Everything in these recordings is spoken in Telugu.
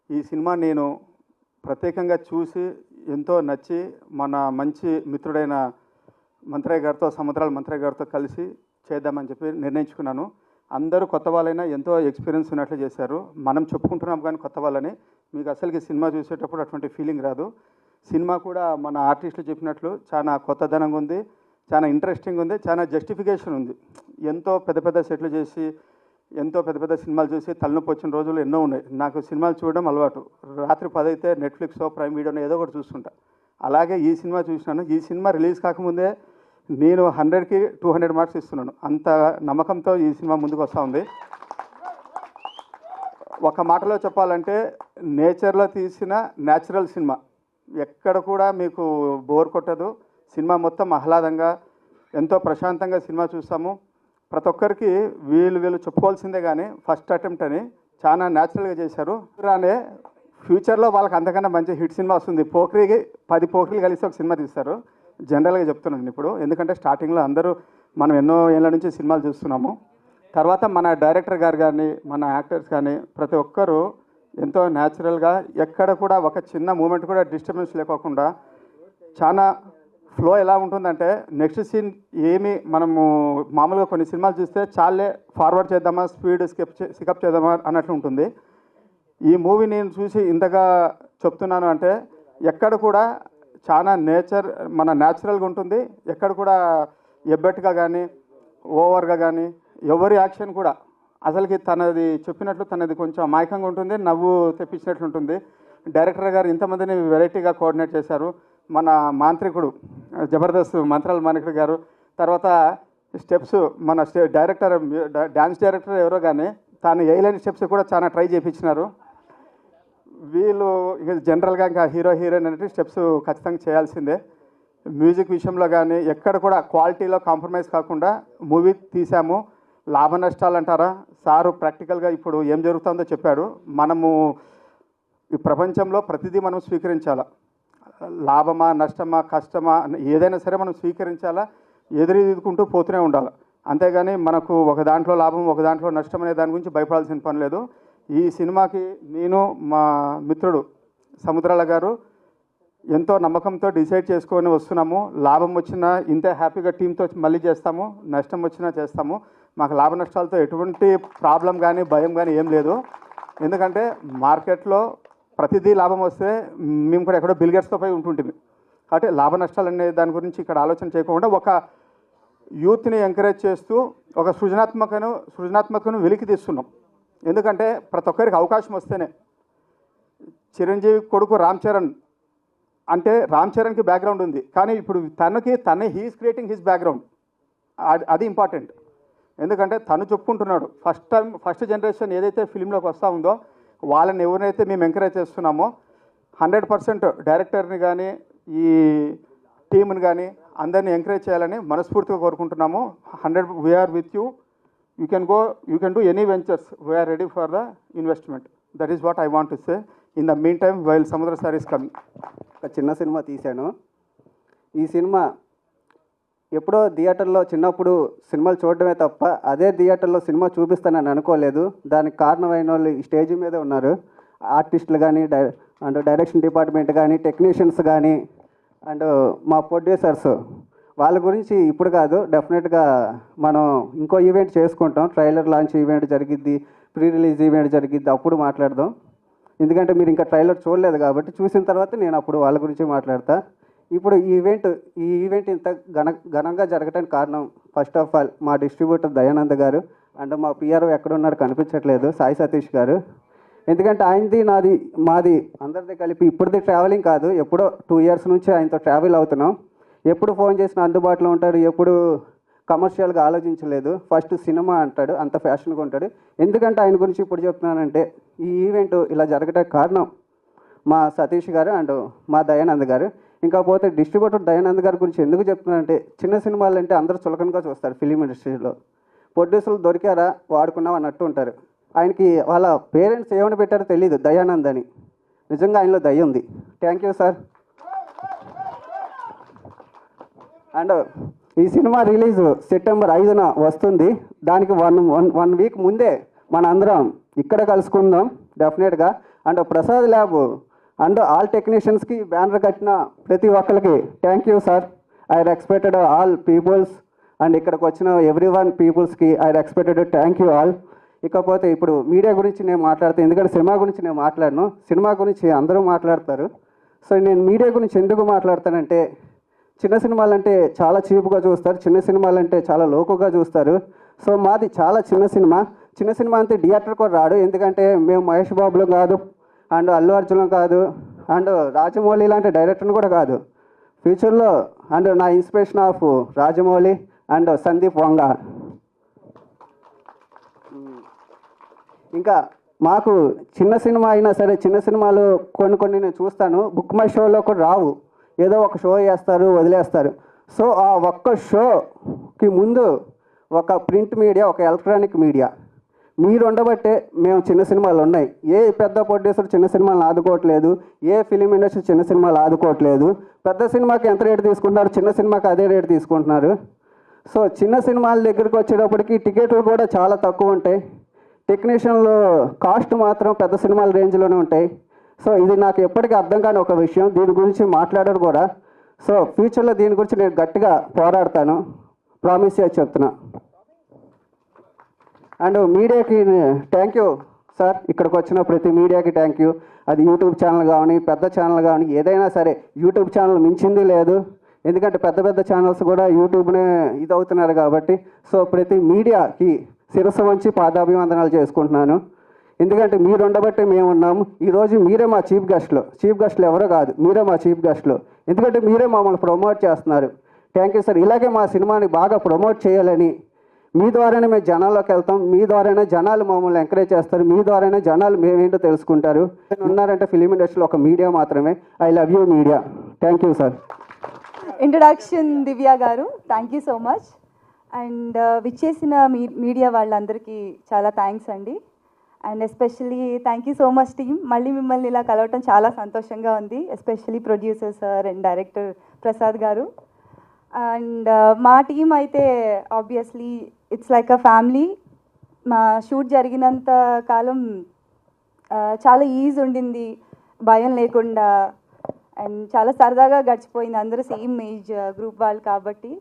ఈ సినిమా నేను ప్రత్యేకంగా చూసి ఎంతో నచ్చి మన మంచి మిత్రుడైన మంత్రయ్య గారితో, సముద్రాల మంత్రయ్య గారితో కలిసి చేద్దామని చెప్పి నిర్ణయించుకున్నాను. అందరూ కొత్త వాళ్ళైనా ఎంతో ఎక్స్పీరియన్స్ ఉన్నట్లు చేశారు. మనం చెప్పుకుంటున్నాం కానీ కొత్త వాళ్ళని, మీకు అసలుకి సినిమా చూసేటప్పుడు అటువంటి ఫీలింగ్ రాదు. సినిమా కూడా మన ఆర్టిస్టులు చెప్పినట్లు చాలా కొత్తదనంగా ఉంది, చాలా ఇంట్రెస్టింగ్ ఉంది, చాలా జస్టిఫికేషన్ ఉంది. ఎంతో పెద్ద పెద్ద సెట్లు చేసి ఎంతో పెద్ద పెద్ద సినిమాలు చూసి తలనొప్పి వచ్చిన రోజులు ఎన్నో ఉన్నాయి. నాకు సినిమాలు చూడడం అలవాటు. రాత్రి 10 అయితే నెట్ఫ్లిక్స్, ప్రైమ్ వీడియోనో ఏదో ఒకటి చూస్తుంటా. అలాగే ఈ సినిమా చూసినాను. ఈ సినిమా రిలీజ్ కాకముందే నేను 100కి 200 మార్క్స్ ఇస్తున్నాను. అంత నమ్మకంతో ఈ సినిమా ముందుకు వస్తూ ఉంది. ఒక మాటలో చెప్పాలంటే నేచర్లో తీసిన న్యాచురల్ సినిమా. ఎక్కడ కూడా మీకు బోర్ కొట్టదు. సినిమా మొత్తం ఆహ్లాదంగా ఎంతో ప్రశాంతంగా సినిమా చూస్తాము. ప్రతి ఒక్కరికి వీళ్ళు చెప్పుకోవాల్సిందే కానీ ఫస్ట్ అటెంప్ట్ అని చాలా న్యాచురల్గా చేశారు. రానే ఫ్యూచర్లో వాళ్ళకి అంతకన్నా మంచి హిట్ సినిమా వస్తుంది. 10 పోకిరీలు కలిసి ఒక సినిమా తీస్తారు. జనరల్గా చెప్తున్నాను ఇప్పుడు, ఎందుకంటే స్టార్టింగ్లో అందరూ మనం ఎన్నో ఏళ్ళ నుంచి సినిమాలు చూస్తున్నాము. తర్వాత మన డైరెక్టర్ గారు కానీ మన యాక్టర్స్ కానీ ప్రతి ఒక్కరూ ఎంతో న్యాచురల్గా ఎక్కడ కూడా ఒక చిన్న మూమెంట్ కూడా డిస్టర్బెన్స్ లేకోకుండా చాలా ఫ్లో ఎలా ఉంటుందంటే నెక్స్ట్ సీన్ ఏమి మనము మామూలుగా కొన్ని సినిమాలు చూస్తే చాలే ఫార్వర్డ్ చేద్దామా, స్పీడ్ స్కిప్ చేద్దామా అన్నట్లు ఉంటుంది. ఈ మూవీ నేను చూసి ఇంతగా చెప్తున్నాను అంటే ఎక్కడ కూడా చాలా మన న్యాచురల్గా ఉంటుంది. ఎక్కడ కూడా ఎబ్బెట్టుగా కానీ ఓవర్గా కానీ ఎవరి యాక్షన్ కూడా అసలుకి తనది చెప్పినట్లు తనది కొంచెం అమాయకంగా ఉంటుంది, నవ్వు తెప్పించినట్లు ఉంటుంది. డైరెక్టర్ గారు ఇంతమందిని వెరైటీగా కోఆర్డినేట్ చేశారు. మన మాంత్రికుడు జబర్దస్త్ మంత్రాల మాంత్రికుడు గారు, తర్వాత స్టెప్స్ మన డైరెక్టర్ డ్యాన్స్ డైరెక్టర్ ఎవరో కానీ తాను వేయలేని స్టెప్స్ కూడా చాలా ట్రై చేయించినారు. వీళ్ళు జనరల్గా ఇంకా హీరోయిన్ అనేది స్టెప్స్ ఖచ్చితంగా చేయాల్సిందే. మ్యూజిక్ విషయంలో కానీ ఎక్కడ కూడా క్వాలిటీలో కాంప్రమైజ్ కాకుండా మూవీ తీసాము. లాభ నష్టాలు అంటారా, సారు ప్రాక్టికల్గా ఇప్పుడు ఏం జరుగుతుందో చెప్పాడు. మనము ఈ ప్రపంచంలో ప్రతిదీ మనం స్వీకరించాలా. లాభమా, నష్టమా, కష్టమా ఏదైనా సరే మనం స్వీకరించాలా, ఎదురుకుంటూ పోతూనే ఉండాలి. అంతేగాని మనకు ఒక దాంట్లో లాభం ఒక దాంట్లో నష్టం అనే దాని గురించి భయపడాల్సిన పని లేదు. ఈ సినిమాకి నేను మా మిత్రుడు సముద్రాల గారు ఎంతో నమ్మకంతో డిసైడ్ చేసుకొని వస్తున్నాము. లాభం వచ్చినా ఇంతే హ్యాపీగా టీంతో మళ్ళీ చేస్తాము, నష్టం వచ్చినా చేస్తాము. మాకు లాభ నష్టాలతో ఎటువంటి ప్రాబ్లం కానీ భయం కానీ ఏం లేదు. ఎందుకంటే మార్కెట్లో ప్రతిదీ లాభం వస్తే మేము కూడా ఎక్కడో బిల్గేట్స్తో పోయి ఉంటుంటుంది. కాబట్టి లాభ నష్టాలు అనే దాని గురించి ఇక్కడ ఆలోచన చేయకుండా ఒక యూత్ని ఎంకరేజ్ చేస్తూ ఒక సృజనాత్మకను వెలికి తీస్తున్నాం. ఎందుకంటే ప్రతి ఒక్కరికి అవకాశం వస్తేనే. చిరంజీవి కొడుకు రామ్ చరణ్ అంటే రామ్ చరణ్కి బ్యాక్గ్రౌండ్ ఉంది, కానీ ఇప్పుడు తనే హీఈస్ క్రియేటింగ్ హిస్ బ్యాక్గ్రౌండ్. అది ఇంపార్టెంట్. ఎందుకంటే తను చెప్పుకుంటున్నాడు ఫస్ట్ జనరేషన్ ఏదైతే ఫిలింలోకి వస్తూ ఉందో వాళ్ళని ఎవరినైతే మేము ఎంకరేజ్ చేస్తున్నామో 100% డైరెక్టర్ని కానీ ఈ టీమ్ని కానీ అందరినీ ఎంకరేజ్ చేయాలని మనస్ఫూర్తిగా కోరుకుంటున్నాము. 100 we are with you. You can do any ventures. We are ready for the investment. That is what I want to say. In the mean time while Samudra sir is coming. ఒక చిన్న సినిమా తీశాను. ఈ సినిమా ఎప్పుడో థియేటర్లో చిన్నప్పుడు సినిమాలు చూడడమే తప్ప అదే థియేటర్లో సినిమా చూపిస్తానని అనుకోలేదు. దానికి కారణమైన వాళ్ళు ఈ స్టేజ్ మీదే ఉన్నారు. ఆర్టిస్టులు కానీ అండ్ డైరెక్షన్ డిపార్ట్మెంట్ కానీ టెక్నీషియన్స్ కానీ అండ్ మా ప్రొడ్యూసర్స్. వాళ్ళ గురించి ఇప్పుడు కాదు, డెఫినెట్గా మనం ఇంకో ఈవెంట్ చేసుకుంటాం. ట్రైలర్ లాంచ్ ఈవెంట్ జరిగిద్ది, ప్రీ రిలీజ్ ఈవెంట్ జరిగిద్ది, అప్పుడు మాట్లాడదాం. ఎందుకంటే మీరు ఇంకా ట్రైలర్ చూడలేదు కాబట్టి చూసిన తర్వాత నేను అప్పుడు వాళ్ళ గురించి మాట్లాడతా. ఇప్పుడు ఈ ఈవెంట్ ఇంత ఘనంగా జరగడానికి కారణం ఫస్ట్ ఆఫ్ ఆల్ మా డిస్ట్రిబ్యూటర్ దయానంద్ గారు అండ్ మా పిఆర్ఓ ఎక్కడున్నాడు కనిపించట్లేదు, సాయి సతీష్ గారు. ఎందుకంటే ఆయనది మాది అందరిది కలిపి ఇప్పుడుది ట్రావెలింగ్ కాదు, ఎప్పుడో 2 years నుంచి ఆయనతో ట్రావెల్ అవుతున్నాం. ఎప్పుడు ఫోన్ చేసినా అందుబాటులో ఉంటాడు, ఎప్పుడు కమర్షియల్గా ఆలోచించలేదు. ఫస్ట్ సినిమా అంటాడు, అంత ఫ్యాషన్గా ఉంటాడు. ఎందుకంటే ఆయన గురించి ఇప్పుడు చెప్తున్నానంటే ఈ ఈవెంట్ ఇలా జరగడానికి కారణం మా సతీష్ గారు అండ్ మా దయానంద్ గారు. ఇంకా పోతే డిస్ట్రిబ్యూటర్ దయానంద్ గారి గురించి ఎందుకు చెప్తున్నానంటే చిన్న సినిమాలు అంటే అందరూ చులకనగా చూస్తారు ఫిలిం ఇండస్ట్రీలో. ప్రొడ్యూసర్లు దొరికారా వాడుకున్నాం అన్నట్టు ఉంటారు. ఆయనకి వాళ్ళ పేరెంట్స్ ఏమని పెట్టారో తెలియదు, దయానంద్ అని. నిజంగా ఆయనలో దయ ఉంది. Thank you sir. అండ్ ఈ సినిమా రిలీజ్ సెప్టెంబర్ 5న వస్తుంది. దానికి వన్ వీక్ ముందే మన అందరం ఇక్కడ కలుసుకుందాం డెఫినెట్గా. And Prasad lab and all టెక్నీషియన్స్కి బ్యానర్ కట్టిన ప్రతి ఒక్కరికి thank you sir. I respected all peoples and ఇక్కడికి వచ్చిన ఎవ్రీ వన్ పీపుల్స్కి I respected thank you all. ఇకపోతే ఇప్పుడు మీడియా గురించి నేను మాట్లాడతాను, ఎందుకంటే సినిమా గురించి నేను మాట్లాడను, సినిమా గురించి అందరూ మాట్లాడతారు. సో నేను మీడియా గురించి ఎందుకు మాట్లాడతానంటే, చిన్న సినిమాలంటే చాలా చీప్గా చూస్తారు, చిన్న సినిమాలంటే చాలా లోకుగా చూస్తారు. సో మాది చాలా చిన్న సినిమా. చిన్న సినిమా అంతే థియేటర్ కూడా రాడు, ఎందుకంటే మేము మహేష్ బాబులు కాదు అండ్ అల్లు అర్జున్ కాదు అండ్ రాజమౌళి లాంటి డైరెక్టర్ని కూడా కాదు. ఫ్యూచర్లో అండ్ నా inspiration of Rajamouli and Sandeep Vanga. ఇంకా మాకు చిన్న సినిమా అయినా సరే, చిన్న సినిమాలు కొన్ని నేను చూస్తాను, బుక్ మై షోలో కూడా రావు, ఏదో ఒక షో వేస్తారు వదిలేస్తారు. సో ఆ ఒక్క షోకి ముందు ఒక ప్రింట్ మీడియా, ఒక ఎలక్ట్రానిక్ మీడియా మీరు ఉండబట్టే మేము చిన్న సినిమాలు ఉన్నాయి. ఏ పెద్ద ప్రొడ్యూసర్ చిన్న సినిమాలు ఆదుకోవట్లేదు, ఏ ఫిలిం ఇండస్ట్రీ చిన్న సినిమాలు ఆదుకోవట్లేదు. పెద్ద సినిమాకి ఎంత రేటు తీసుకుంటున్నారు, చిన్న సినిమాకి అదే రేటు తీసుకుంటున్నారు. సో చిన్న సినిమాల దగ్గరికి వచ్చేటప్పటికి టికెట్లు కూడా చాలా తక్కువ ఉంటాయి, టెక్నీషియన్లు కాస్ట్ మాత్రం పెద్ద సినిమాల రేంజ్లోనే ఉంటాయి. సో ఇది నాకు ఎప్పటికీ అర్థం కాని ఒక విషయం, దీని గురించి మాట్లాడారు కూడా. సో ఫ్యూచర్లో దీని గురించి నేను గట్టిగా పోరాడతాను, ప్రామిస్ చేసి చెప్తున్నా. అండ్ మీడియాకి థ్యాంక్ యూ సార్, ఇక్కడికి వచ్చిన ప్రతి మీడియాకి థ్యాంక్ యూ. అది యూట్యూబ్ ఛానల్ కానీ పెద్ద ఛానల్ కానీ ఏదైనా సరే, యూట్యూబ్ ఛానల్ మించింది లేదు, ఎందుకంటే పెద్ద ఛానల్స్ కూడా యూట్యూబ్నే ఇదవుతున్నారు కాబట్టి. సో ప్రతి మీడియాకి శిరస్సు వంచి పాదాభివందనాలు చేసుకుంటున్నాను, ఎందుకంటే మీరు ఉండబట్టే మేము ఉన్నాము. ఈరోజు మీరే మా చీఫ్ గెస్ట్లు ఎవరో కాదు, మీరే మా చీఫ్ గెస్ట్లు, ఎందుకంటే మీరే మమ్మల్ని ప్రమోట్ చేస్తున్నారు. Thank you sir. ఇలాగే మా సినిమాని బాగా ప్రమోట్ చేయాలని, మీ ద్వారానే మేము జనాల్లోకి వెళ్తాం, మీ ద్వారానే జనాలు మమ్మల్ని ఎంకరేజ్ చేస్తారు, మీ ద్వారానే జనాలు మేమేంటో తెలుసుకుంటారు. ఉన్నారంటే ఫిలిం ఇండస్ట్రీలో ఒక మీడియా మాత్రమే. I love you media. Thank you sir. Introduction Divya garu, thank you so much. And విచ్చేసిన మీడియా వాళ్ళందరికీ చాలా థ్యాంక్స్ అండి. And especially thank you so much team, మళ్ళీ మిమ్మల్ని ఇలా కలవటం చాలా సంతోషంగా ఉంది, especially producer sir and director Prasad garu. And మా టీం అయితే obviously it's like a family. మా షూట్ జరిగినంత కాలం చాలా ఈజ్ ఉండింది, భయం లేకుండా, అండ్ చాలా సరదాగా గడిచిపోయింది, అందరూ సేమ్ ఏజ్ గ్రూప్ వాళ్ళు కాబట్టి.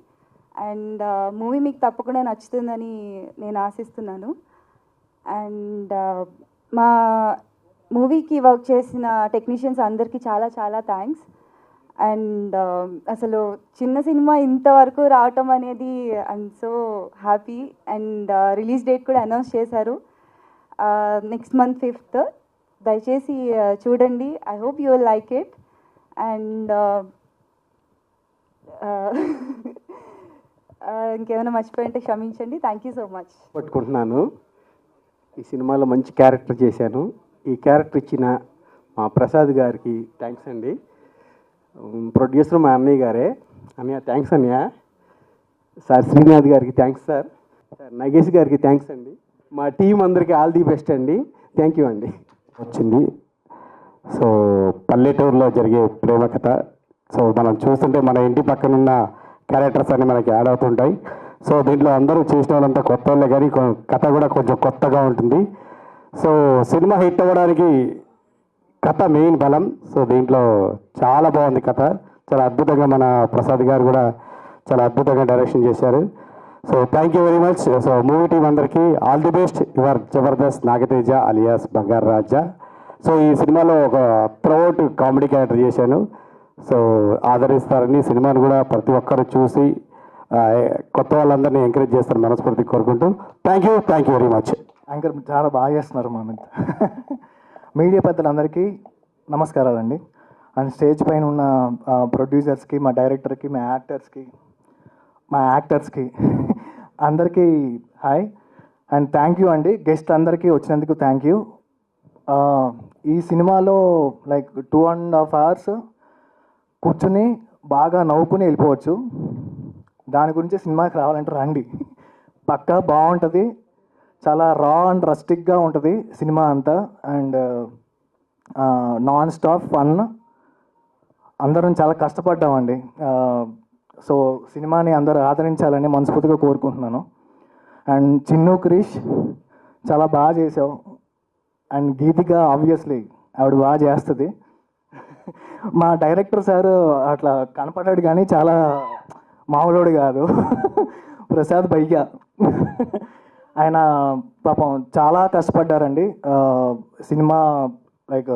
అండ్ మూవీ మీకు తప్పకుండా నచ్చుతుందని నేను ఆశిస్తున్నాను. అండ్ మా మూవీకి వర్క్ చేసిన టెక్నీషియన్స్ అందరికీ చాలా చాలా థ్యాంక్స్. అండ్ అసలు చిన్న సినిమా ఇంతవరకు రావటం అనేది I'm so happy. And release date కూడా అనౌన్స్ చేశారు, నెక్స్ట్ మంత్ 5th. దయచేసి చూడండి, I hope you will like it. And ఇంకేమైనా మర్చిపోయింటే క్షమించండి. Thank you so much. పట్టుకుంటున్నాను, ఈ సినిమాలో మంచి క్యారెక్టర్ చేశాను. ఈ క్యారెక్టర్ ఇచ్చిన మా ప్రసాద్ గారికి థ్యాంక్స్ అండి. ప్రొడ్యూసర్ మా అన్నయ్య గారే. అన్నయ్య థ్యాంక్స్ అన్నయ్య. సార్ శ్రీనాథ్ గారికి థ్యాంక్స్ సార్. సార్ నగేష్ గారికి థ్యాంక్స్ అండి. మా టీం అందరికీ ఆల్ ది బెస్ట్ అండి. థ్యాంక్ యూ అండి. వచ్చింది. సో పల్లెటూరులో జరిగే ప్రేమ కథ. సో మనం చూస్తుంటే మన ఇంటి పక్కనున్న క్యారెక్టర్స్ అన్నీ మనకి యాడ్ అవుతుంటాయి. సో దీంట్లో అందరూ చేసిన వాళ్ళంతా కొత్త వాళ్ళే, కానీ కథ కూడా కొంచెం కొత్తగా ఉంటుంది. సో సినిమా హిట్ అవ్వడానికి కథ మెయిన్ బలం. సో దీంట్లో చాలా బాగుంది కథ, చాలా అద్భుతంగా మన ప్రసాద్ గారు కూడా చాలా అద్భుతంగా డైరెక్షన్ చేశారు. So thank you very much. So movie team అందరికీ all the best. Your Jabardasth Nagateja alias Bangaru Raja. So ఈ సినిమాలో ఒక ప్రౌడ్ కామెడీ క్యారెక్టర్ చేశాను. సో ఆదరిస్తారని, సినిమాను కూడా ప్రతి ఒక్కరు చూసి కొత్త వాళ్ళందరినీ ఎంకరేజ్ చేస్తారు మనస్ఫూర్తి కోరుకుంటూ thank you very much. Anchor చాలా బాగా చేస్తున్నారు మా మీద. మీడియా పెద్దలందరికీ నమస్కారాలండి. అండ్ స్టేజ్ పైన ఉన్న ప్రొడ్యూసర్స్కి, మా డైరెక్టర్కి, మా యాక్టర్స్కి అందరికీ హాయ్ అండ్ థ్యాంక్ యూ అండి. గెస్ట్ అందరికీ వచ్చినందుకు థ్యాంక్ యూ. ఈ సినిమాలో లైక్ 2.5 hours కూర్చుని బాగా నవ్వుకుని వెళ్ళిపోవచ్చు. దాని గురించి సినిమాకి రావాలంటే రండి, పక్కా బాగుంటుంది. చాలా రా అండ్ రస్టిక్గా ఉంటుంది సినిమా అంతా. And non stop fun. అందరం చాలా కష్టపడ్డామండి. సో సినిమాని అందరూ ఆదరించాలని మనస్ఫూర్తిగా కోరుకుంటున్నాను. అండ్ చిన్ను క్రిష్ చాలా బాగా చేసావు. అండ్ గీతిక ఆబ్వియస్లీ ఆవిడ బాగా చేస్తుంది. మా డైరెక్టర్ సార్ అట్లా కనపడ్డాడు కానీ చాలా మామూలుడు కాదు. ప్రసాద్ భయ్య ఆయన పాపం చాలా కష్టపడ్డారండి. సినిమా లైక్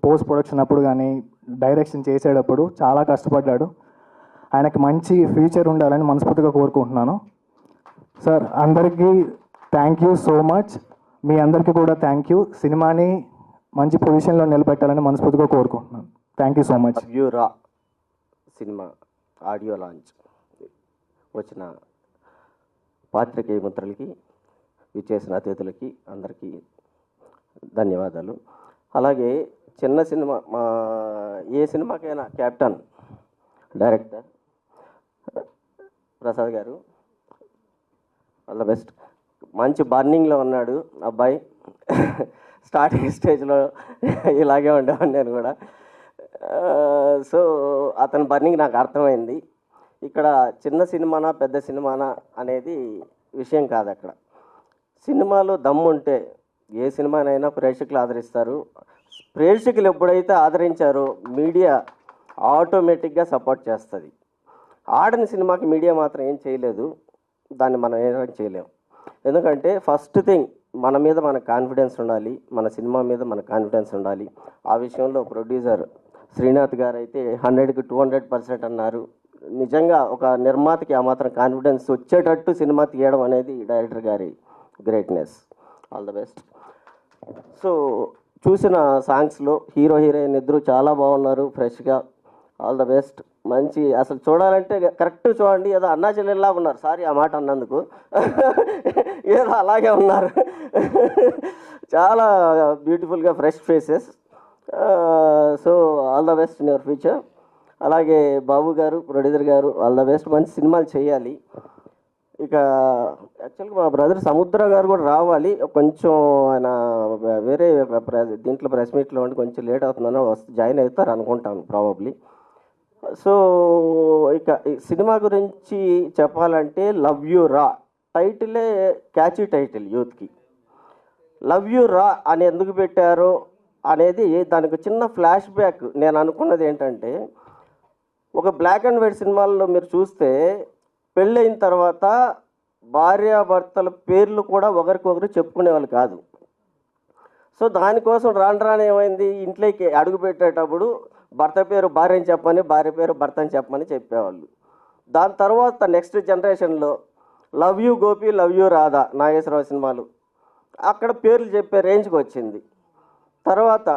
పోస్ట్ ప్రొడక్షన్ అప్పుడు కానీ డైరెక్షన్ చేసేటప్పుడు చాలా కష్టపడ్డాడు. ఆయనకి మంచి ఫ్యూచర్ ఉండాలని మనస్ఫూర్తిగా కోరుకుంటున్నాను. సార్ అందరికీ థ్యాంక్ యూ సో మచ్. మీ అందరికీ కూడా థ్యాంక్ యూ. సినిమాని మంచి పొజిషన్లో నిలబెట్టాలని మనస్ఫూర్తిగా కోరుకుంటున్నాను. Thank you so much. బ్యూరా సినిమా ఆడియో లాంచ్ వచ్చిన పాత్రికేయ మిత్రులకి, విచ్చేసిన అతిథులకి అందరికీ ధన్యవాదాలు. అలాగే చిన్న సినిమా, మా ఏ సినిమాకైనా కెప్టెన్ డైరెక్టర్ ప్రసాద్ గారు, ఆల్ ద బెస్ట్. మంచి బర్నింగ్లో ఉన్నాడు అబ్బాయి. స్టార్టింగ్ స్టేజ్లో ఇలాగే ఉండేవాడిని నేను కూడా. సో అతని బర్నింగ్ నాకు అర్థమైంది. ఇక్కడ చిన్న సినిమానా పెద్ద సినిమానా అనేది విషయం కాదు. అక్కడ సినిమాలో దమ్ము ఉంటే ఏ సినిమానైనా ప్రేక్షకులు ఆదరిస్తారు. ప్రేక్షకులు ఎప్పుడైతే ఆదరించారో మీడియా ఆటోమేటిక్గా సపోర్ట్ చేస్తుంది. ఆడని సినిమాకి మీడియా మాత్రం ఏం చేయలేదు, దాన్ని మనం ఏం చేయలేము. ఎందుకంటే ఫస్ట్ థింగ్ మన మీద మనకు కాన్ఫిడెన్స్ ఉండాలి, మన సినిమా మీద మన కాన్ఫిడెన్స్ ఉండాలి. ఆ విషయంలో ప్రొడ్యూసర్ శ్రీనాథ్ గారు అయితే 100కి 200% అన్నారు. నిజంగా ఒక నిర్మాతకి ఆ మాత్రం కాన్ఫిడెన్స్ వచ్చేటట్టు సినిమా తీయడం అనేది డైరెక్టర్ గారి greatness. All the best. So చూసిన సాంగ్స్లో హీరో హీరోయిన్ ఇద్దరు చాలా బాగున్నారు, ఫ్రెష్గా. All the best. మంచి అసలు చూడాలంటే కరెక్ట్ చూడండి, ఏదో అన్నా చెల్లెల్లా ఉన్నారు. సారీ ఆ మాట అన్నందుకు. ఏదో అలాగే ఉన్నారు. చాలా బ్యూటిఫుల్గా fresh faces. So all the best in your future. అలాగే బాబు గారు, ప్రొడ్యూసర్ గారు, ఆల్ ద బెస్ట్. మంచి సినిమాలు చేయాలి. ఇక యాక్చువల్గా మా బ్రదర్ సముద్ర గారు కూడా రావాలి. కొంచెం ఆయన వేరే దీంట్లో ప్రెస్ మీట్లో ఉండి కొంచెం లేట్ అవుతుందని జాయిన్ అవుతారు అనుకుంటాను ప్రాబబ్లీ. సో ఇక ఈ సినిమా గురించి చెప్పాలంటే లవ్ యూ రా టైటిలే క్యాచీ టైటిల్. యూత్కి లవ్ యూ రా అని ఎందుకు పెట్టారో అనేది దానికి చిన్న ఫ్లాష్ బ్యాక్. నేను అనుకున్నది ఏంటంటే, ఒక బ్లాక్ అండ్ వైట్ సినిమాల్లో మీరు చూస్తే పెళ్ళైన తర్వాత భార్యాభర్తల పేర్లు కూడా ఒకరికొకరు చెప్పుకునేవాళ్ళు కాదు. సో దానికోసం రాను ఏమైంది, ఇంట్లోకి అడుగు పెట్టేటప్పుడు భర్త పేరు భార్యని చెప్పమని, భార్య పేరు భర్తని చెప్పమని చెప్పేవాళ్ళు. దాని తర్వాత నెక్స్ట్ జనరేషన్లో love you Gopi, love you Radha Nageswararao సినిమాలు, అక్కడ పేర్లు చెప్పే రేంజ్కి వచ్చింది. తర్వాత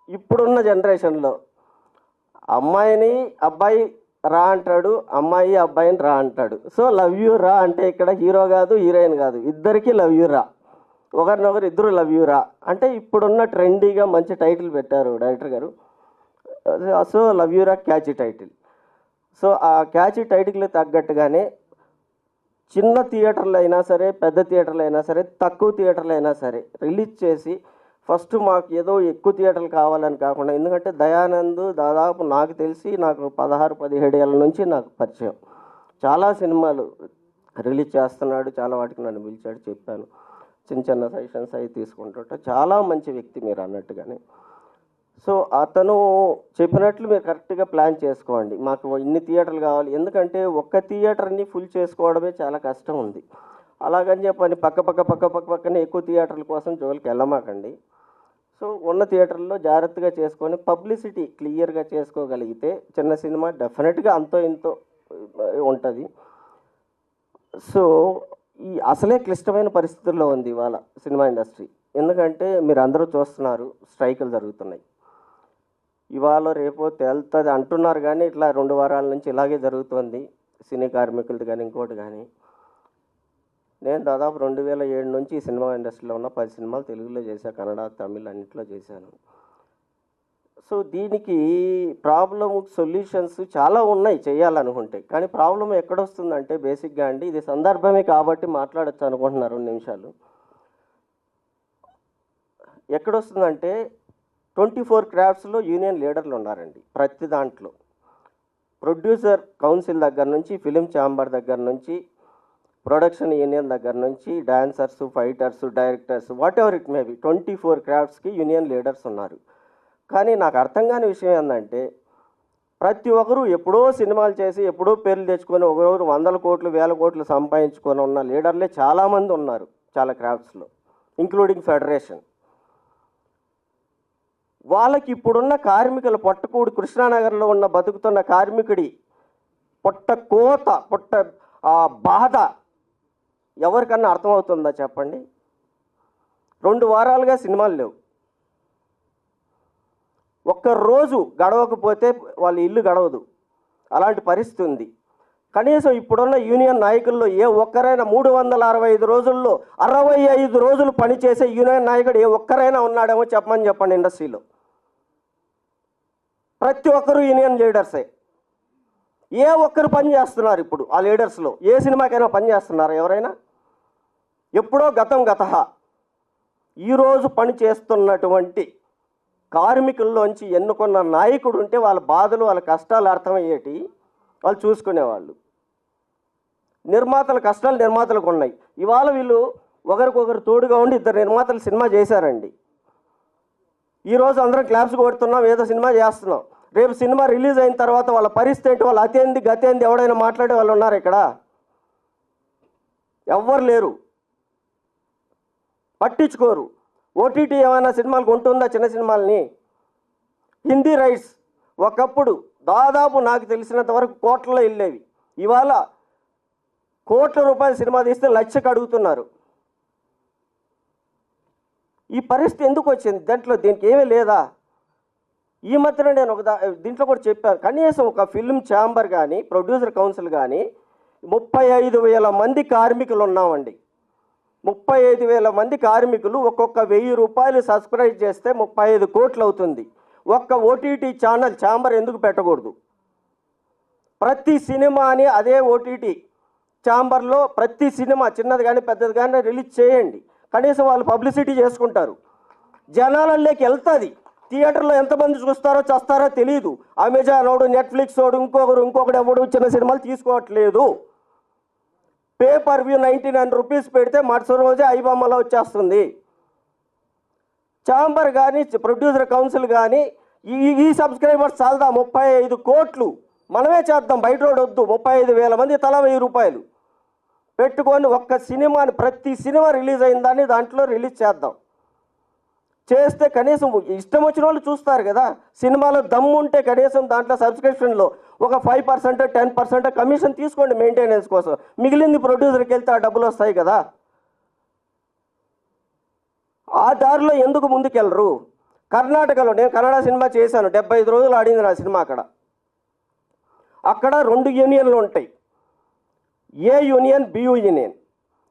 ఇప్పుడున్న జనరేషన్లో అమ్మాయిని అబ్బాయి రా అంటాడు, అమ్మాయి అబ్బాయిని రా అంటాడు. సో లవ్ యూ రా అంటే ఇక్కడ హీరో కాదు, హీరోయిన్ కాదు, ఇద్దరికి లవ్ యూ రా, ఒకరినొకరు ఇద్దరు లవ్ యూ రా అంటే ఇప్పుడున్న ట్రెండీగా మంచి టైటిల్ పెట్టారు డైరెక్టర్ గారు. సో లవ్ యూ రా క్యాచీ టైటిల్. సో ఆ క్యాచీ టైటిల్ తగ్గట్టుగానే చిన్న థియేటర్లు అయినా సరే, పెద్ద థియేటర్లు అయినా సరే, తక్కువ థియేటర్లు అయినా సరే రిలీజ్ చేసి ఫస్ట్ మాకు ఏదో ఎక్కువ థియేటర్లు కావాలని కాకుండా, ఎందుకంటే దయానంద్ దాదాపు నాకు తెలిసి నాకు 16-17 ఏళ్ళ నుంచి నాకు పరిచయం. చాలా సినిమాలు రిలీజ్ చేస్తున్నాడు, చాలా వాటికి నన్ను పిలిచాడు, చెప్పాను, చిన్న చిన్న సజెషన్స్ అవి తీసుకుంటుంటా. చాలా మంచి వ్యక్తి మీరు అన్నట్టుగానే. సో అతను చెప్పినట్లు మీరు కరెక్ట్గా ప్లాన్ చేసుకోండి, మాకు ఇన్ని థియేటర్లు కావాలి. ఎందుకంటే ఒక్క థియేటర్ని ఫుల్ చేసుకోవడమే చాలా కష్టం ఉంది. అలాగని చెప్పని పక్కనే ఎక్కువ థియేటర్ల కోసం జోలికి వెళ్ళమాకండి. సో ఉన్న థియేటర్లో జాగ్రత్తగా చేసుకొని పబ్లిసిటీ క్లియర్గా చేసుకోగలిగితే చిన్న సినిమా డెఫినెట్గా అంతో ఇంతో ఉంటుంది. సో ఈ అసలే క్లిష్టమైన పరిస్థితుల్లో ఉంది ఇవాళ సినిమా ఇండస్ట్రీ. ఎందుకంటే మీరు అందరూ చూస్తున్నారు, స్ట్రైకులు జరుగుతున్నాయి. ఇవాళ రేపో తేలుతుంది అంటున్నారు, కానీ ఇట్లా 2 వారాల నుంచి ఇలాగే జరుగుతుంది సినీ కార్మికులది కానీ ఇంకోటి కానీ. నేను దాదాపు 2007 నుంచి ఈ సినిమా ఇండస్ట్రీలో ఉన్న 10 సినిమాలు తెలుగులో చేశాను, కన్నడ, తమిళ్ అన్నింటిలో చేశాను. సో దీనికి ప్రాబ్లమ్ సొల్యూషన్స్ చాలా ఉన్నాయి చేయాలనుకుంటే, కానీ ప్రాబ్లం ఎక్కడొస్తుందంటే బేసిక్గా అండి, ఇది సందర్భమే కాబట్టి మాట్లాడచ్చు అనుకుంటున్నారు 2 నిమిషాలు. ఎక్కడొస్తుందంటే 24 క్రాఫ్ట్స్లో యూనియన్ లీడర్లు ఉన్నారండి. ప్రతి దాంట్లో ప్రొడ్యూసర్ కౌన్సిల్ దగ్గర నుంచి, ఫిలిం ఛాంబర్ దగ్గర నుంచి, ప్రొడక్షన్ యూనియన్ దగ్గర నుంచి, dancers, fighters, directors, whatever it may be, 24 క్రాఫ్ట్స్కి యూనియన్ లీడర్స్ ఉన్నారు. కానీ నాకు అర్థం కాని విషయం ఏంటంటే ప్రతి ఒక్కరూ ఎప్పుడో సినిమాలు చేసి ఎప్పుడో పేర్లు తెచ్చుకొని ఒకరోజు 100 కోట్లు 1000 కోట్లు సంపాదించుకొని ఉన్న లీడర్లే చాలామంది ఉన్నారు చాలా క్రాఫ్ట్స్లో, ఇంక్లూడింగ్ ఫెడరేషన్. వాళ్ళకి ఇప్పుడున్న కార్మికుల పొట్టకూడు కృష్ణానగర్లో ఉన్న బతుకుతున్న కార్మికుడి పొట్ట కోత పొట్ట బాధ ఎవరికన్నా అర్థమవుతుందా చెప్పండి? 2 వారాలుగా సినిమాలు లేవు. ఒక్కరోజు గడవకపోతే వాళ్ళ ఇల్లు గడవదు, అలాంటి పరిస్థితి ఉంది. కనీసం ఇప్పుడున్న యూనియన్ నాయకుల్లో ఏ ఒక్కరైనా 365 రోజుల్లో 65 రోజులు పనిచేసే యూనియన్ నాయకుడు ఏ ఒక్కరైనా ఉన్నాడేమో చెప్పండి ఇండస్ట్రీలో. ప్రతి ఒక్కరు యూనియన్ లీడర్సే. ఏ ఒక్కరు పని చేస్తున్నారు ఇప్పుడు ఆ లీడర్స్లో? ఏ సినిమాకైనా పని చేస్తున్నారు ఎవరైనా? ఎప్పుడో గత ఈరోజు పని చేస్తున్నటువంటి కార్మికుల్లోంచి ఎన్నుకున్న నాయకుడు ఉంటే వాళ్ళ బాధలు వాళ్ళ కష్టాలు అర్థమయ్యేటి వాళ్ళు చూసుకునేవాళ్ళు. నిర్మాతల కష్టాలు నిర్మాతలకు ఉన్నాయి. ఇవాళ వీళ్ళు ఒకరికొకరు తోడుగా ఉండి 2 నిర్మాతలు సినిమా చేశారండి. ఈరోజు అందరం క్లాప్స్ కొడుతున్నాం, ఏదో సినిమా చేస్తున్నాం. రేపు సినిమా రిలీజ్ అయిన తర్వాత వాళ్ళ పరిస్థితి ఏంటి? వాళ్ళు అతేంది గతేంది ఎవడైనా మాట్లాడే వాళ్ళు ఉన్నారు ఇక్కడ? ఎవ్వరు లేరు, పట్టించుకోరు. ఓటీటీ ఏమైనా సినిమాలు కొంటుందా చిన్న సినిమాలని? హిందీ రైట్స్ ఒకప్పుడు దాదాపు నాకు తెలిసినంత వరకు కోట్లలో వెళ్ళేవి. ఇవాళ కోట్ల రూపాయల సినిమా తీస్తే లక్షకు అడుగుతున్నారు. ఈ పరిస్థితి ఎందుకు వచ్చింది? దీనికి ఏమీ లేదా? ఈ మధ్యన నేను దీంట్లో కూడా చెప్పాను, కనీసం ఒక ఫిల్మ్ ఛాంబర్ కానీ ప్రొడ్యూసర్ కౌన్సిల్ కానీ 35,000 మంది కార్మికులు ఉన్నామండి. 35,000 మంది కార్మికులు ఒక్కొక్క 1000 రూపాయలు సబ్స్క్రైబ్ చేస్తే 35 కోట్లు అవుతుంది. ఒక్క ఓటీటీ ఛాంబర్ ఎందుకు పెట్టకూడదు? ప్రతి సినిమాని అదే ఓటీటీ ఛాంబర్లో ప్రతి సినిమా చిన్నది కానీ పెద్దది కానీ రిలీజ్ చేయండి. కనీసం వాళ్ళు పబ్లిసిటీ చేసుకుంటారు, జనాలలోకి వెళ్తుంది. థియేటర్లో ఎంతమంది చూస్తారో చేస్తారో తెలియదు. అమెజాన్ వాడు, నెట్ఫ్లిక్స్ వాడు, ఇంకొకడు ఎవడు చిన్న సినిమాలు తీసుకోవట్లేదు. పేపర్ వ్యూ 99 రూపీస్ పెడితే మరుసటి రోజే ఐబొమ్మలో వచ్చేస్తుంది. ఛాంబర్ కానీ ప్రొడ్యూసర్ కౌన్సిల్ కానీ ఈ సబ్స్క్రైబర్స్ చాలదా? 35 కోట్లు మనమే చేద్దాం, బయట రోడ్ వద్దు. 35,000 మంది తలా 1000 రూపాయలు పెట్టుకొని ఒక్క సినిమాని, ప్రతి సినిమా రిలీజ్ అయిన దాన్ని దాంట్లో రిలీజ్ చేద్దాం. చేస్తే కనీసం ఇష్టం వచ్చిన వాళ్ళు చూస్తారు కదా. సినిమాలో దమ్ము ఉంటే కనీసం దాంట్లో సబ్స్క్రిప్షన్లో ఒక 5% 10% కమిషన్ తీసుకోండి మెయింటెనెన్స్ కోసం. మిగిలింది ప్రొడ్యూసర్కి వెళ్తే ఆ డబ్బులు వస్తాయి కదా. ఆ దారిలో ఎందుకు ముందుకెళ్ళరు? కర్ణాటకలో నేను కన్నడ సినిమా చేశాను, 75 రోజులు ఆడింది నా సినిమా. అక్కడ 2 యూనియన్లు ఉంటాయి, A union, B union.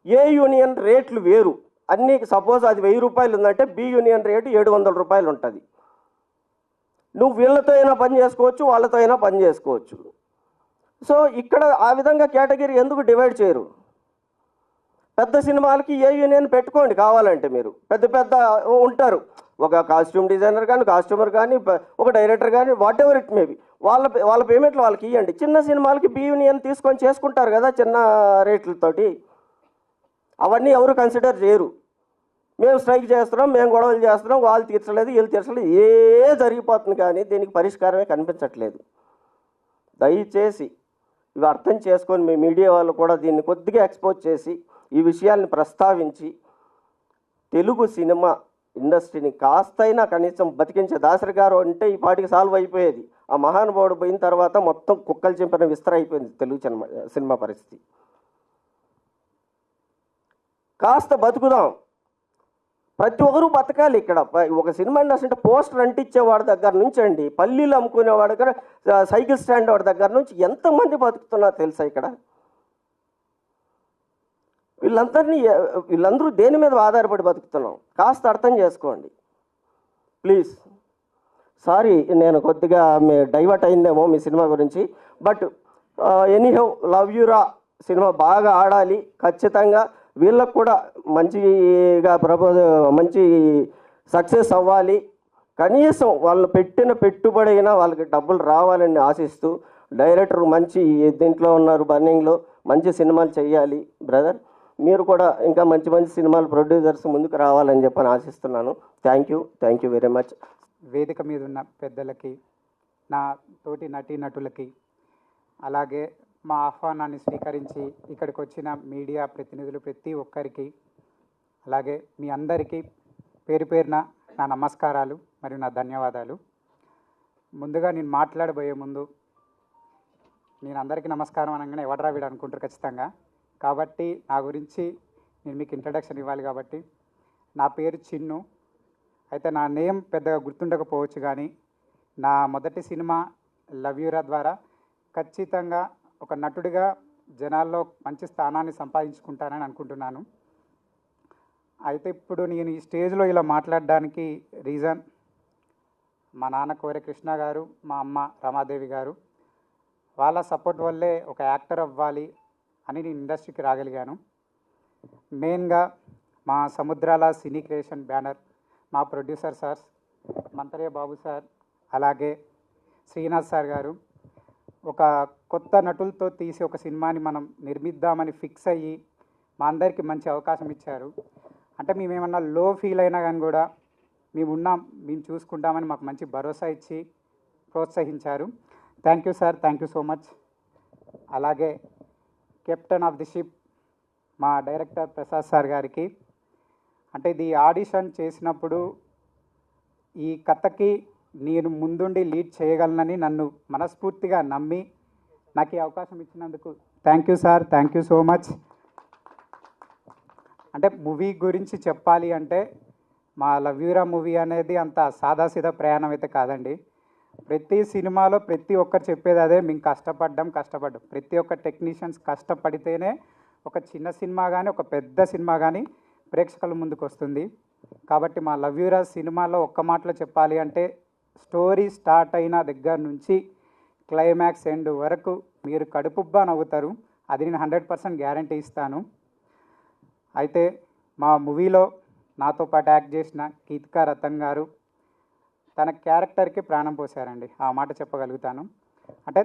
A union రేట్లు వేరు అన్నీ. సపోజ్ అది 1000 రూపాయలు ఉందంటే బి యూనియన్ రేటు 700 రూపాయలు ఉంటుంది. నువ్వు వీళ్ళతో అయినా పని చేసుకోవచ్చు, వాళ్ళతో అయినా పని చేసుకోవచ్చు. సో ఇక్కడ ఆ విధంగా కేటగిరీ ఎందుకు డివైడ్ చేయరు? పెద్ద సినిమాలకి ఏ యూనియన్ పెట్టుకోండి కావాలంటే. మీరు పెద్ద ఉంటారు, ఒక కాస్ట్యూమ్ డిజైనర్ కానీ, కాస్ట్యూమర్ కానీ, ఒక డైరెక్టర్ కానీ, వాట్ ఎవర్ ఇట్ మేబీ, వాళ్ళ పేమెంట్లు వాళ్ళకి ఇవ్వండి. చిన్న సినిమాలకి బి యూనియన్ తీసుకొని చేసుకుంటారు కదా చిన్న రేట్లతోటి. అవన్నీ ఎవరు కన్సిడర్ చేయరు. మేము స్ట్రైక్ చేస్తున్నాం, మేము గొడవలు చేస్తున్నాం, వాళ్ళు తీర్చలేదు, వీళ్ళు తీర్చలేదు, జరిగిపోతుంది. కానీ దీనికి పరిష్కారమే కనిపించట్లేదు. దయచేసి ఇవి అర్థం చేసుకొని మీ మీడియా వాళ్ళు కూడా దీన్ని కొద్దిగా ఎక్స్పోజ్ చేసి ఈ విషయాల్ని ప్రస్తావించి తెలుగు సినిమా ఇండస్ట్రీని కాస్తైనా కనీసం బతికించే. దాసరి గారు అంటే ఈ పాటికి సాల్వ్ అయిపోయేది. ఆ మహానుభావుడు పోయిన తర్వాత మొత్తం కుక్కలు చింపిన విస్తర అయిపోయింది తెలుగు సినిమా పరిస్థితి. కాస్త బతుకుదాం, ప్రతి ఒక్కరూ బతకాలి. ఇక్కడ ఒక సినిమా ఇండస్ట్రీ అంటే పోస్టర్ అంటించేవాడి దగ్గర నుంచి అండి, పల్లీలు అమ్ముకునేవాడి దగ్గర, సైకిల్ స్టాండ్ వాడి దగ్గర నుంచి ఎంతమంది బతుకుతున్నారు తెలుసా ఇక్కడ? వీళ్ళందరూ దేని మీద ఆధారపడి బతుకుతున్నాం? కాస్త అర్థం చేసుకోండి ప్లీజ్. సారీ, నేను కొద్దిగా డైవర్ట్ అయిందేమో మీ సినిమా గురించి. బట్ ఎనీహౌ, లవ్ యూరా సినిమా బాగా ఆడాలి ఖచ్చితంగా. వీళ్ళకు కూడా మంచిగా మంచి సక్సెస్ అవ్వాలి. కనీసం వాళ్ళు పెట్టిన పెట్టుబడి అయినా వాళ్ళకి డబ్బులు రావాలని ఆశిస్తూ, డైరెక్టర్ మంచి దీంట్లో ఉన్నారు, బర్నింగ్లో మంచి సినిమాలు చేయాలి బ్రదర్. మీరు కూడా ఇంకా మంచి సినిమాలు ప్రొడ్యూసర్స్ ముందుకు రావాలని చెప్పని ఆశిస్తున్నాను. Thank you very much. వేదిక మీద ఉన్న పెద్దలకి, నా తోటి నటీనటులకి, అలాగే మా ఆహ్వానాన్ని స్వీకరించి ఇక్కడికి వచ్చిన మీడియా ప్రతినిధులు ప్రతి ఒక్కరికి, అలాగే మీ అందరికీ పేరు పేరున నా నమస్కారాలు మరియు నా ధన్యవాదాలు. ముందుగా నేను మాట్లాడబోయే ముందు, నేను అందరికీ నమస్కారం అనగానే ఎవడరా వీడు అనుకుంటారు ఖచ్చితంగా. కాబట్టి నా గురించి నేను మీకు ఇంట్రడక్షన్ ఇవ్వాలి. కాబట్టి నా పేరు చిన్ను. అయితే నా నేమ్ పెద్దగా గుర్తుండకపోవచ్చు, కానీ నా మొదటి సినిమా లవ్ యూరా ద్వారా ఖచ్చితంగా ఒక నటుడిగా జనాల్లో మంచి స్థానాన్ని సంపాదించుకుంటానని అనుకుంటున్నాను. అయితే ఇప్పుడు నేను ఈ స్టేజ్లో ఇలా మాట్లాడడానికి రీజన్ మా నాన్న కోరె కృష్ణ గారు, మా అమ్మ రమాదేవి గారు. వాళ్ళ సపోర్ట్ వల్లే ఒక యాక్టర్ అవ్వాలి అని నేను ఇండస్ట్రీకి రాగలిగాను. మెయిన్గా మా సముద్రాల సినీ క్రియేషన్ బ్యానర్, మా ప్రొడ్యూసర్ సార్ మంతరయ్య బాబు సార్, అలాగే శ్రీనాథ్ సార్ గారు ఒక కొత్త నటులతో తీసి ఒక సినిమాని మనం నిర్మిద్దామని ఫిక్స్ అయ్యి మా అందరికీ మంచి అవకాశం ఇచ్చారు. అంటే మేమేమన్నా లో ఫీల్ అయినా కానీ కూడా మేము చూసుకుంటామని మాకు మంచి భరోసా ఇచ్చి ప్రోత్సహించారు. Thank you sir, thank you so much. అలాగే కెప్టెన్ ఆఫ్ ది షిప్ మా డైరెక్టర్ ప్రసాద్ సార్ గారికి, అంటే ఇది ఆడిషన్ చేసినప్పుడు ఈ కథకి నేను ముందుండి లీడ్ చేయగలనని నన్ను మనస్ఫూర్తిగా నమ్మి నాకు ఈ అవకాశం ఇచ్చినందుకు thank you sir, thank you so much. అంటే మూవీ గురించి చెప్పాలి అంటే మా లవ్ యూరా మూవీ అనేది అంత సాదాసీదా ప్రయాణం అయితే కాదండి. ప్రతి సినిమాలో ప్రతి ఒక్కరు చెప్పేది అదే, మేము కష్టపడ్డాం. ప్రతి ఒక్క టెక్నీషియన్స్ కష్టపడితేనే ఒక చిన్న సినిమా కానీ ఒక పెద్ద సినిమా కానీ ప్రేక్షకుల ముందుకు వస్తుంది. కాబట్టి మా లవ్ యూరా సినిమాలో ఒక్క మాటలో చెప్పాలి అంటే స్టోరీ స్టార్ట్ అయిన దగ్గర నుంచి క్లైమాక్స్ ఎండ్ వరకు మీరు కడుపుబ్బా నవ్వుతారు. అది నేను 100% గ్యారంటీ ఇస్తాను. అయితే మా మూవీలో నాతో పాటు యాక్ట్ చేసిన గీతికా రతన్ గారు తన క్యారెక్టర్కి ప్రాణం పోసారండి, ఆ మాట చెప్పగలుగుతాను. అంటే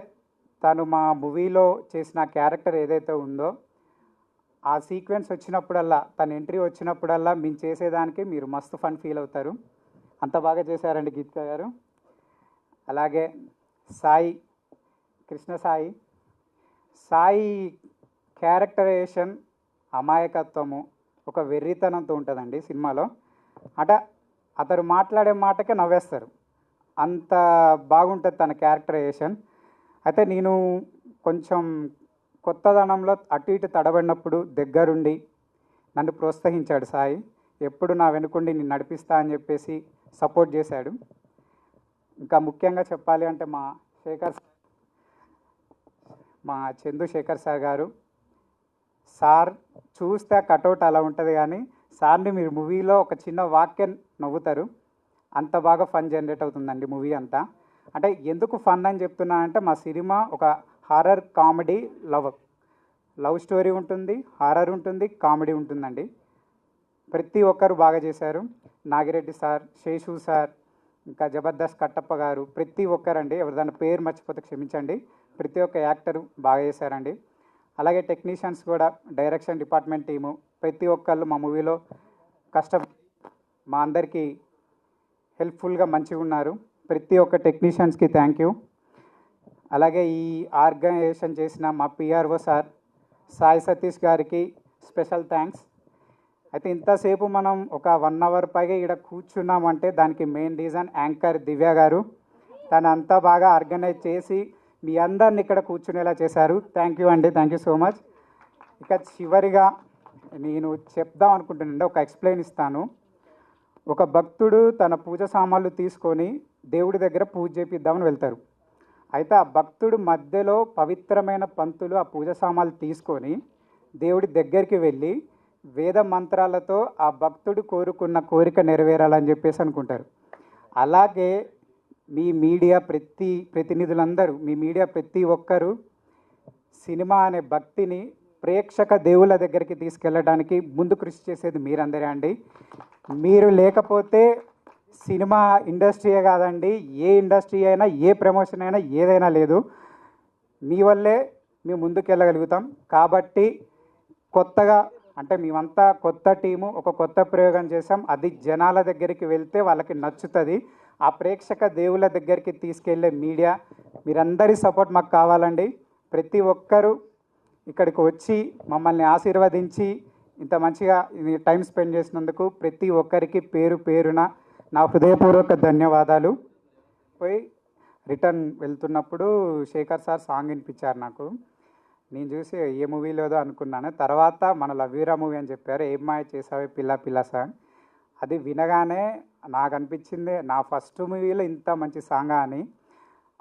తను మా మూవీలో చేసిన క్యారెక్టర్ ఏదైతే ఉందో ఆ సీక్వెన్స్ వచ్చినప్పుడల్లా, తన ఎంట్రీ వచ్చినప్పుడల్లా మేము చేసేదానికి మీరు మస్తు ఫన్ ఫీల్ అవుతారు. అంత బాగా చేశారండి గీతికా గారు. అలాగే సాయి, కృష్ణ సాయి క్యారెక్టరైజేషన్ అమాయకత్వము, ఒక వెర్రితనంతో ఉంటుందండి సినిమాలో. అంటే అతను మాట్లాడే మాటకే నవ్వేస్తారు, అంత బాగుంటుంది తన క్యారెక్టరైజేషన్. అయితే నేను కొంచెం కొత్తదనంలో అటు ఇటు తడబడినప్పుడు దగ్గరుండి నన్ను ప్రోత్సహించాడు సాయి. ఎప్పుడు నా వెనుకుండి నేను నడిపిస్తా అని చెప్పేసి సపోర్ట్ చేశాడు. ఇంకా ముఖ్యంగా చెప్పాలి అంటే మా చంద్రశేఖర్ సార్ గారు. సార్ చూస్తే కటౌట్ అలా ఉంటుంది, కానీ సార్ని మీరు మూవీలో ఒక చిన్న వాక్యం నవ్వుతారు, అంత బాగా ఫన్ జనరేట్ అవుతుందండి మూవీ అంతా. అంటే ఎందుకు ఫన్ అని చెప్తున్నా అంటే మా సినిమా ఒక హారర్ కామెడీ లవ్ స్టోరీ ఉంటుంది, హారర్ ఉంటుంది, కామెడీ ఉంటుందండి. ప్రతి ఒక్కరు బాగా చేశారు. నాగిరెడ్డి సార్, శేషు సార్, ఇంకా జబర్దస్త్ కట్టప్ప గారు, ప్రతి ఒక్కరండి. ఎవరిదైనా పేరు మర్చిపోతే క్షమించండి. ప్రతి ఒక్క యాక్టరు బాగా చేశారండి. అలాగే టెక్నీషియన్స్ కూడా, డైరెక్షన్ డిపార్ట్మెంట్ టీము ప్రతి ఒక్కళ్ళు మా మూవీలో మా అందరికీ హెల్ప్ఫుల్గా మంచిగా ఉన్నారు. ప్రతి ఒక్క టెక్నీషియన్స్కి థ్యాంక్ యూ. అలాగే ఈ ఆర్గనైజేషన్ చేసిన మా పిఆర్ఓ సార్ సాయి సతీష్ గారికి స్పెషల్ థ్యాంక్స్. అయితే ఇంతసేపు మనం ఒక 1 అవర్ పైగా ఇక్కడ కూర్చున్నామంటే దానికి మెయిన్ రీజన్ యాంకర్ దివ్య గారు. తను అంతా బాగా ఆర్గనైజ్ చేసి మీ అందరిని ఇక్కడ కూర్చునేలా చేశారు. థ్యాంక్ యూ అండి, థ్యాంక్ యూ సో మచ్. ఇక చివరిగా నేను చెప్దాం అనుకుంటున్నాను, ఒక ఎక్స్ప్లెయిన్ ఇస్తాను. ఒక భక్తుడు తన పూజ సామాన్లు తీసుకొని దేవుడి దగ్గర పూజ చేపిద్దామని వెళ్తారు. అయితే ఆ భక్తుడు మధ్యలో పవిత్రమైన పంతులు ఆ పూజ సామాన్లు తీసుకొని దేవుడి దగ్గరికి వెళ్ళి వేద మంత్రాలతో ఆ భక్తుడు కోరుకున్న కోరిక నెరవేరాలని చెప్పేసి అనుకుంటారు. అలాగే మీ మీడియా ప్రతినిధులందరూ, మీ మీడియా ప్రతి ఒక్కరూ సినిమా అనే భక్తిని ప్రేక్షక దేవుళ్ళ దగ్గరికి తీసుకెళ్ళడానికి ముందు కృషి చేసేది మీరందరే అండి. మీరు లేకపోతే సినిమా ఇండస్ట్రీయే కాదండి, ఏ ఇండస్ట్రీ అయినా, ఏ ప్రమోషన్ అయినా, ఏదైనా లేదు. మీ వల్లే మేము ముందుకెళ్ళగలుగుతాం. కాబట్టి కొత్తగా అంటే మేమంతా కొత్త టీము, ఒక కొత్త ప్రయోగం చేసాం. అది జనాల దగ్గరికి వెళ్తే వాళ్ళకి నచ్చుతుంది. ఆ ప్రేక్షక దేవుళ్ళ దగ్గరికి తీసుకెళ్లే మీడియా మీరందరి సపోర్ట్ మాకు కావాలండి. ప్రతి ఒక్కరూ ఇక్కడికి వచ్చి మమ్మల్ని ఆశీర్వదించి ఇంత మంచిగా టైం స్పెండ్ చేసినందుకు ప్రతి ఒక్కరికి పేరు పేరున నా హృదయపూర్వక ధన్యవాదాలు. పోయి రిటర్న్ వెళ్తున్నప్పుడు శేఖర్ సార్ సాంగ్ వినిపించారు నాకు. నేను చూసి ఏ మూవీలోదో అనుకున్నాను. తర్వాత మన లవ్వీరా మూవీ అని చెప్పారు, ఏం మాయ చేసావే పిల్ల పిల్ల సాంగ్. అది వినగానే నాకు అనిపించింది నా ఫస్ట్ మూవీలో ఇంత మంచి సాంగ్ అని.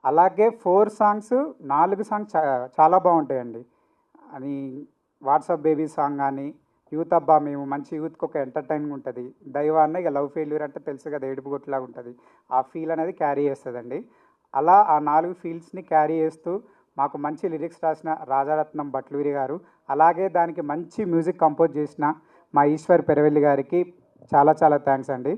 అలాగే 4 సాంగ్స్ 4 సాంగ్స్ చాలా బాగుంటాయండి. అని వాట్సాప్ బేబీ సాంగ్ కానీ, యూత్ అబ్బా మేము మంచి యూత్కి ఒక ఎంటర్టైనింగ్ ఉంటుంది. దైవాన్న ఇక లవ్ ఫెయిల్యూర్ అంటే తెలుసు కదా, ఏడుపు కొట్టులాగా ఉంటుంది. ఆ ఫీల్ అనేది క్యారీ చేస్తుందండి. అలా ఆ 4 ఫీల్స్ని క్యారీ చేస్తూ మాకు మంచి లిరిక్స్ రాసిన రాజారత్నం భట్లూరి గారు, అలాగే దానికి మంచి మ్యూజిక్ కంపోజ్ చేసిన మా ఈశ్వర్ పెరవెల్లి గారికి చాలా చాలా థ్యాంక్స్ అండి.